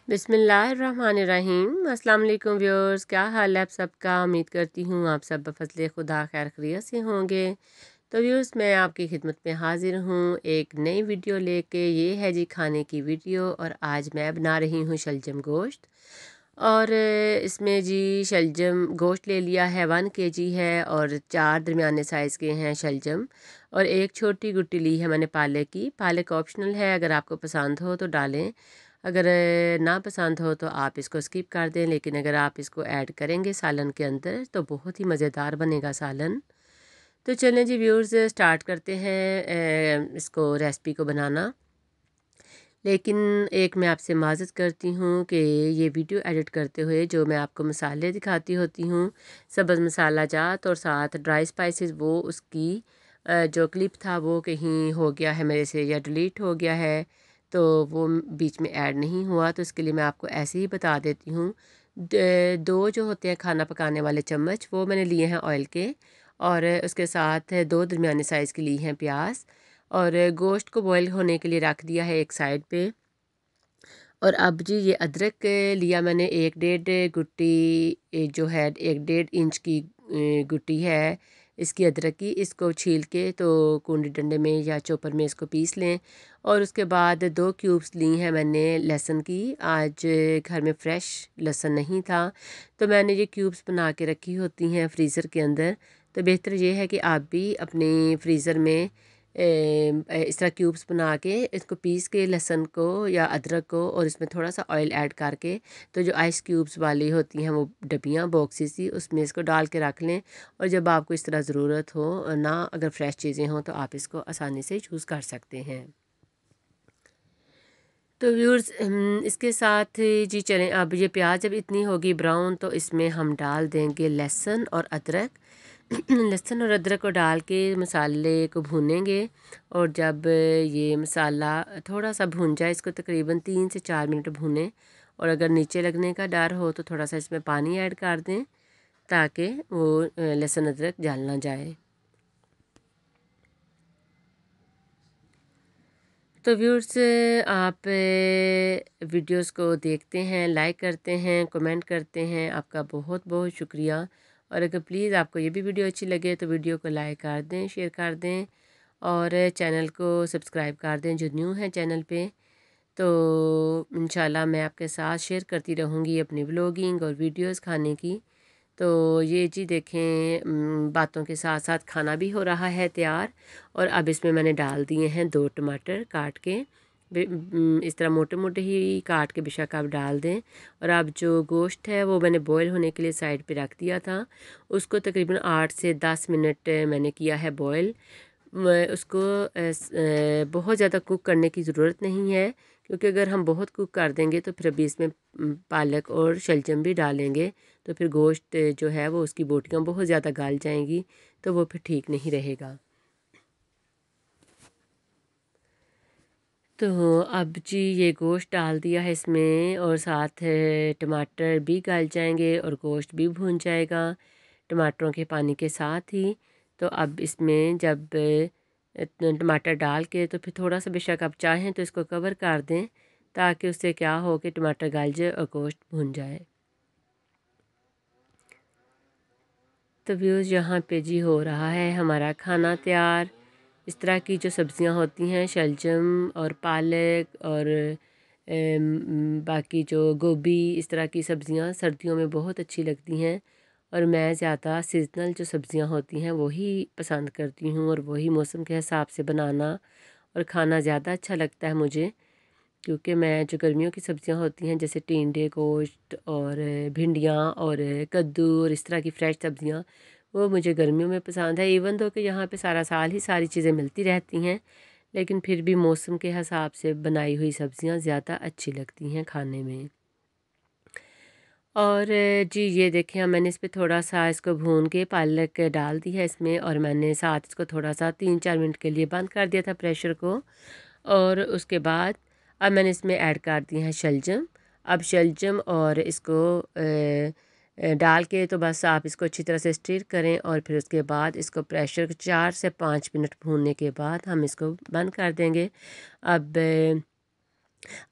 बिस्मिल्लाहिर्रहमानिर्रहीम। अस्सलाम वालेकुम व्यूअर्स, क्या हाल है आप सबका। उम्मीद करती हूँ आप सब बफज़्ल खुदा खैर खैरियत से होंगे। तो व्यूअर्स, मैं आपकी खिदमत में हाज़िर हूँ एक नई वीडियो लेके। ये है जी खाने की वीडियो और आज मैं बना रही हूँ शलजम गोश्त। और इसमें जी शलजम गोश्त ले लिया है 1 kg है और 4 दरमियाने साइज़ के हैं शलजम। और एक छोटी गुट्टी ली है मैंने पालक की। पालक ऑप्शनल है, अगर आपको पसंद हो तो डालें, अगर ना पसंद हो तो आप इसको स्किप कर दें। लेकिन अगर आप इसको ऐड करेंगे सालन के अंदर तो बहुत ही मज़ेदार बनेगा सालन। तो चलें जी व्यूअर्स, स्टार्ट करते हैं इसको रेसिपी को बनाना। लेकिन एक मैं आपसे माज़रत करती हूँ कि ये वीडियो एडिट करते हुए जो मैं आपको मसाले दिखाती होती हूँ, सब्ज़ मसाला जात और साथ ड्राई स्पाइसेस, वो उसकी जो क्लिप था वो कहीं हो गया है मेरे से या डिलीट हो गया है, तो वो बीच में ऐड नहीं हुआ। तो इसके लिए मैं आपको ऐसे ही बता देती हूँ। दो जो होते हैं खाना पकाने वाले चम्मच, वो मैंने लिए हैं ऑयल के। और उसके साथ 2 दरमियाने साइज़ की ली हैं प्याज। और गोश्त को बॉईल होने के लिए रख दिया है एक साइड पे। और अब जी ये अदरक लिया मैंने, 1 डेढ़ गुट्टी जो है 1 डेढ़ इंच की गुट्टी है इसकी अदरक की। इसको छील के तो कूंडी डंडे में या चॉपर में इसको पीस लें। और उसके बाद 2 क्यूब्स ली हैं मैंने लहसुन की। आज घर में फ़्रेश लहसुन नहीं था, तो मैंने ये क्यूब्स बना के रखी होती हैं फ्रीज़र के अंदर। तो बेहतर ये है कि आप भी अपने फ्रीज़र में इस तरह क्यूब्स बना के इसको पीस के लहसुन को या अदरक को और इसमें थोड़ा सा ऑयल ऐड करके, तो जो आइस क्यूब्स वाली होती हैं वो डब्बियाँ बॉक्सेस ही, उसमें इसको डाल के रख लें। और जब आपको इस तरह ज़रूरत हो ना, अगर फ़्रेश चीज़ें हों, तो आप इसको आसानी से चूज़ कर सकते हैं। तो व्यूअर्स, इसके साथ जी चलें, अब ये प्याज जब इतनी होगी ब्राउन तो इसमें हम डाल देंगे लहसुन और अदरक। लहसुन और अदरक को डाल के मसाले को भूनेंगे। और जब ये मसाला थोड़ा सा भून जाए, इसको तकरीबन 3 से 4 मिनट भूनें। और अगर नीचे लगने का डर हो तो थोड़ा सा इसमें पानी ऐड कर दें ताकि वो लहसुन अदरक जल ना जाए। तो व्यूअर्स, आप वीडियोस को देखते हैं, लाइक करते हैं, कमेंट करते हैं, आपका बहुत बहुत शुक्रिया। और अगर प्लीज़ आपको ये भी वीडियो अच्छी लगे तो वीडियो को लाइक कर दें, शेयर कर दें और चैनल को सब्सक्राइब कर दें जो न्यू हैं चैनल पे। तो इंशाल्लाह मैं आपके साथ शेयर करती रहूँगी अपनी व्लॉगिंग और वीडियोस खाने की। तो ये जी देखें, बातों के साथ साथ खाना भी हो रहा है तैयार। और अब इसमें मैंने डाल दिए हैं 2 टमाटर काट के। इस तरह मोटे मोटे ही काट के बेशक आप डाल दें। और अब जो गोश्त है वो मैंने बॉईल होने के लिए साइड पे रख दिया था। उसको तकरीबन 8 से 10 मिनट मैंने किया है बॉईल। उसको बहुत ज़्यादा कुक करने की ज़रूरत नहीं है, क्योंकि अगर हम बहुत कुक कर देंगे तो फिर अभी इसमें पालक और शलजम भी डालेंगे, तो फिर गोश्त जो है वो उसकी बोटियाँ बहुत ज़्यादा गल जाएंगी, तो वो फिर ठीक नहीं रहेगा। तो अब जी ये गोश्त डाल दिया है इसमें और साथ टमाटर भी गल जाएंगे और गोश्त भी भून जाएगा टमाटरों के पानी के साथ ही। तो अब इसमें जब टमाटर डाल के तो फिर थोड़ा सा बेशक आप चाहें तो इसको कवर कर दें, ताकि उससे क्या हो कि टमाटर गल जाए और गोश्त भून जाए। तो व्यूज़, यहाँ पे जी हो रहा है हमारा खाना तैयार। इस तरह की जो सब्ज़ियाँ होती हैं, शलजम और पालक और बाकी जो गोभी, इस तरह की सब्ज़ियाँ सर्दियों में बहुत अच्छी लगती हैं। और मैं ज़्यादा सीज़नल जो सब्ज़ियाँ होती हैं वही पसंद करती हूँ और वही मौसम के हिसाब से बनाना और खाना ज़्यादा अच्छा लगता है मुझे। क्योंकि मैं जो गर्मियों की सब्ज़ियाँ होती हैं जैसे टिंडे गोश्त और भिंडियाँ और कद्दू और इस तरह की फ़्रेश सब्ज़ियाँ, वो मुझे गर्मियों में पसंद है। इवन दो कि यहाँ पे सारा साल ही सारी चीज़ें मिलती रहती हैं, लेकिन फिर भी मौसम के हिसाब से बनाई हुई सब्ज़ियाँ ज़्यादा अच्छी लगती हैं खाने में। और जी ये देखें, अब मैंने इस पे थोड़ा सा इसको भून के पालक डाल दी है इसमें, और मैंने साथ इसको थोड़ा सा 3-4 मिनट के लिए बंद कर दिया था प्रेशर को। और उसके बाद अब मैंने इसमें ऐड कर दिए हैं शलजम। अब शलजम और इसको डाल के तो बस आप इसको अच्छी तरह से स्टीर करें और फिर उसके बाद इसको प्रेशर 4 से 5 मिनट भूनने के बाद हम इसको बंद कर देंगे। अब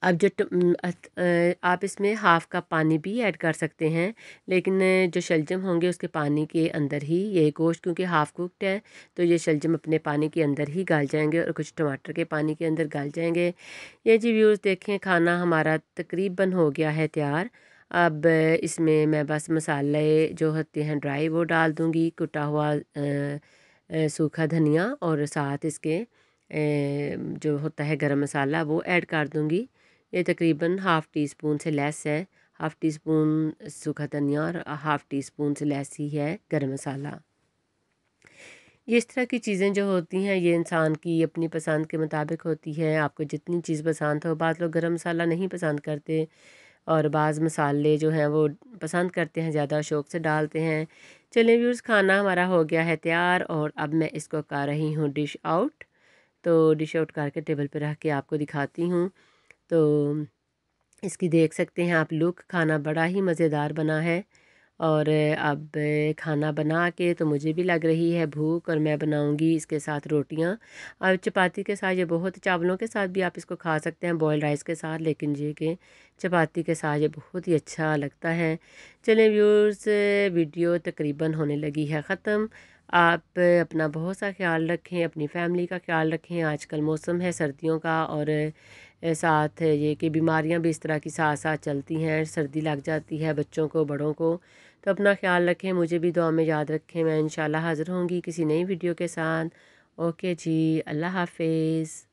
अब आप इसमें हाफ़ कप पानी भी ऐड कर सकते हैं, लेकिन जो शलजम होंगे उसके पानी के अंदर ही ये गोश्त, क्योंकि हाफ़ कुक्ड है तो ये शलजम अपने पानी के अंदर ही गल जाएंगे और कुछ टमाटर के पानी के अंदर गल जाएंगे। ये जी व्यूज़ देखें, खाना हमारा तकरीबन हो गया है तैयार। अब इसमें मैं बस मसाले जो होते हैं ड्राई वो डाल दूँगी, कुटा हुआ सूखा धनिया, और साथ इसके जो होता है गरम मसाला वो ऐड कर दूँगी। ये तकरीबन हाफ़ टी स्पून से लेस है, हाफ़ टी स्पून सूखा धनिया और हाफ़ टी स्पून से लेस ही है गरम मसाला। ये इस तरह की चीज़ें जो होती हैं ये इंसान की अपनी पसंद के मुताबिक होती है। आपको जितनी चीज़ पसंद हो, बाज़ लोग गरम मसाला नहीं पसंद करते और बाज़ मसाले जो हैं वो पसंद करते हैं, ज़्यादा शौक़ से डालते हैं। चलिए व्यूअर्स, खाना हमारा हो गया है तैयार और अब मैं इसको कर रही हूँ डिश आउट। तो डिश आउट करके टेबल पे रख के आपको दिखाती हूँ। तो इसकी देख सकते हैं आप लुक, खाना बड़ा ही मज़ेदार बना है। और अब खाना बना के तो मुझे भी लग रही है भूख, और मैं बनाऊंगी इसके साथ रोटियां। अब चपाती के साथ ये बहुत, चावलों के साथ भी आप इसको खा सकते हैं, बॉयल्ड राइस के साथ, लेकिन ये कि चपाती के साथ ये बहुत ही अच्छा लगता है। चलें व्यूअर्स, वीडियो तकरीबन होने लगी है ख़त्म। आप अपना बहुत सा ख्याल रखें, अपनी फैमिली का ख्याल रखें। आजकल मौसम है सर्दियों का, और साथ ये कि बीमारियां भी इस तरह की साथ साथ चलती हैं, सर्दी लग जाती है बच्चों को, बड़ों को। तो अपना ख्याल रखें, मुझे भी दुआ में याद रखें। मैं इंशाल्लाह हाज़िर होंगी किसी नई वीडियो के साथ। ओके जी, अल्लाह हाफ़िज़।